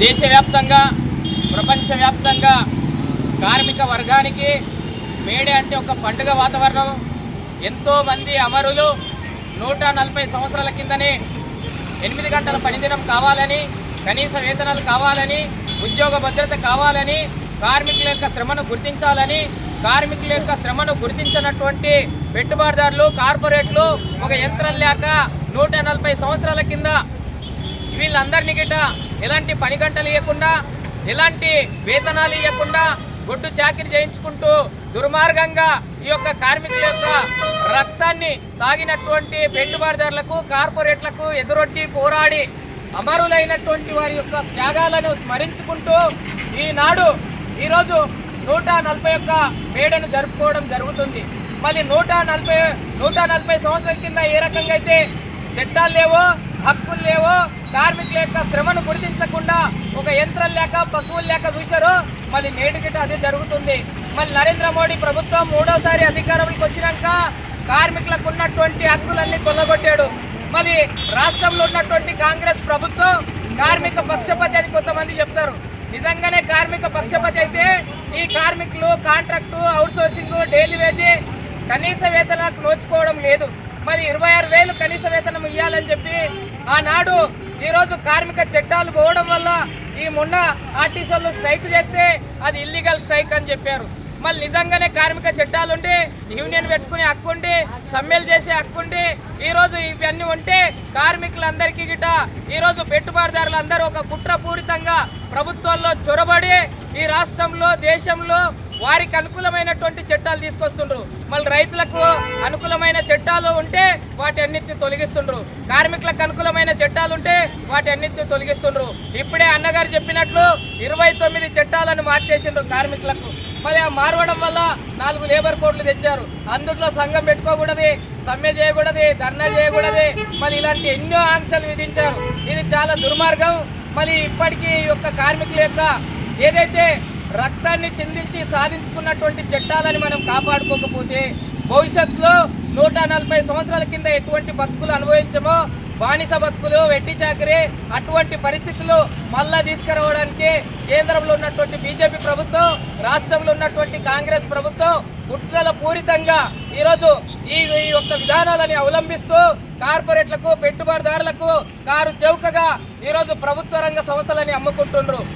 దేశవ్యాప్తంగా ప్రపంచవ్యాప్తంగా కార్మిక వర్గానికి మేడే అంటే ఒక పండుగ వాతావరణం. ఎంతోమంది అమరులు 140 సంవత్సరాల కిందనే 8 గంటల పనిదినం కావాలని, కనీస వేతనాలు కావాలని, ఉద్యోగ భద్రత కావాలని, కార్మికుల యొక్క శ్రమను గుర్తించాలని, కార్మికుల యొక్క శ్రమను గుర్తించినటువంటి పెట్టుబడిదారులు, కార్పొరేట్లు ఒక యంత్రం లేక 140 సంవత్సరాల కింద వీళ్ళందరినీ గిట్ట ఎలాంటి పని గంటలు ఇవ్వకుండా, ఎలాంటి వేతనాలు ఇవ్వకుండా గొడ్డు చాకిరి చేయించుకుంటూ దుర్మార్గంగా ఈ యొక్క కార్మికుల యొక్క రక్తాన్ని తాగినటువంటి పెట్టుబడిదారులకు, కార్పొరేట్లకు ఎదురొడ్డి పోరాడి అమరులైనటువంటి వారి యొక్క త్యాగాలను స్మరించుకుంటూ ఈరోజు 141 మేడను జరుపుకోవడం జరుగుతుంది. మళ్ళీ 140 సంవత్సరాల కింద ఏ రకంగా అయితే చట్టాలు లేవో, హక్కులు లేవో, కార్మికుల యొక్క శ్రమను గుర్తించకుండా ఒక యంత్రం లేక, పశువులు లేక చూశారు. మళ్ళీ నేటికిట అదే జరుగుతుంది. మళ్ళీ నరేంద్ర మోడీ ప్రభుత్వం 3వసారి అధికారంలోకి వచ్చినాక కార్మికులకు ఉన్నటువంటి హక్కులన్నీ కొల్లగొట్టాడు. మరి రాష్ట్రంలో ఉన్నటువంటి కాంగ్రెస్ ప్రభుత్వం కార్మిక పక్షపాతి అని కొంతమంది చెప్తారు. నిజంగానే కార్మిక పక్షపాతి అయితే ఈ కార్మికులు కాంట్రాక్టు, అవుట్సోర్సింగ్, డైలీ వేజీ, కనీస వేతనాలకు నోచుకోవడం లేదు. మరి 26,000 కనీస వేతనం ఇవ్వాలని చెప్పి ఆనాడు ఈరోజు కార్మిక చట్టాలు పోవడం వల్ల ఈ మొన్న ఆర్టీసీలు స్ట్రైక్ చేస్తే అది ఇల్లీగల్ స్ట్రైక్ అని చెప్పారు. మళ్ళీ నిజంగానే కార్మిక చట్టాలుండి, యూనియన్ పెట్టుకునే హక్కుండి, సమ్మెలు చేసే హక్కుండి ఈరోజు ఇవన్నీ ఉంటే కార్మికులందరికీ గిట ఈరోజు పెట్టుబడిదారులందరూ ఒక కుట్రపూరితంగా ప్రభుత్వాల్లో చొరబడి ఈ రాష్ట్రంలో, దేశంలో వారికి అనుకూలమైనటువంటి చట్టాలు తీసుకొస్తుండ్రు. మళ్ళీ రైతులకు అనుకూలమైన చట్టాలు ఉంటే వాటి అన్నిటిని తొలగిస్తుండ్రు, కార్మికులకు అనుకూలమైన చట్టాలు ఉంటే వాటి అన్నిటిని తొలగిస్తుండ్రు. ఇప్పుడే అన్నగారు చెప్పినట్లు 29 చట్టాలను మార్చేసిండ్రు కార్మికులకు. మరి ఆ మారవడం వల్ల 4 లేబర్ కోడ్లు తెచ్చారు. అందులో సంఘం పెట్టుకోకూడదు, సమ్మె చేయకూడదు, ధర్నా చేయకూడదు, మళ్ళీ ఇలాంటి ఎన్నో ఆంక్షలు విధించారు. ఇది చాలా దుర్మార్గం. మళ్ళీ ఇప్పటికీ ఈ యొక్క కార్మికుల యొక్క ఏదైతే రక్తాన్ని చిందించి సాధించుకున్నటువంటి చట్టాలని మనం కాపాడుకోకపోతే భవిష్యత్తులో 140 సంవత్సరాల కింద ఎటువంటి బతుకులు అనుభవించమో, బానిస బతుకులు, వెట్టి చాకరీ, అటువంటి పరిస్థితులు మళ్ళా తీసుకురావడానికి కేంద్రంలో ఉన్నటువంటి బీజేపీ ప్రభుత్వం, రాష్ట్రంలో ఉన్నటువంటి కాంగ్రెస్ ప్రభుత్వం కుట్రల పూరితంగా ఈరోజు ఈ యొక్క విధానాలని అవలంబిస్తూ కార్పొరేట్లకు, పెట్టుబడిదారులకు కారు చౌకగా ఈరోజు ప్రభుత్వ రంగ సంస్థలని అమ్ముకుంటున్నారు.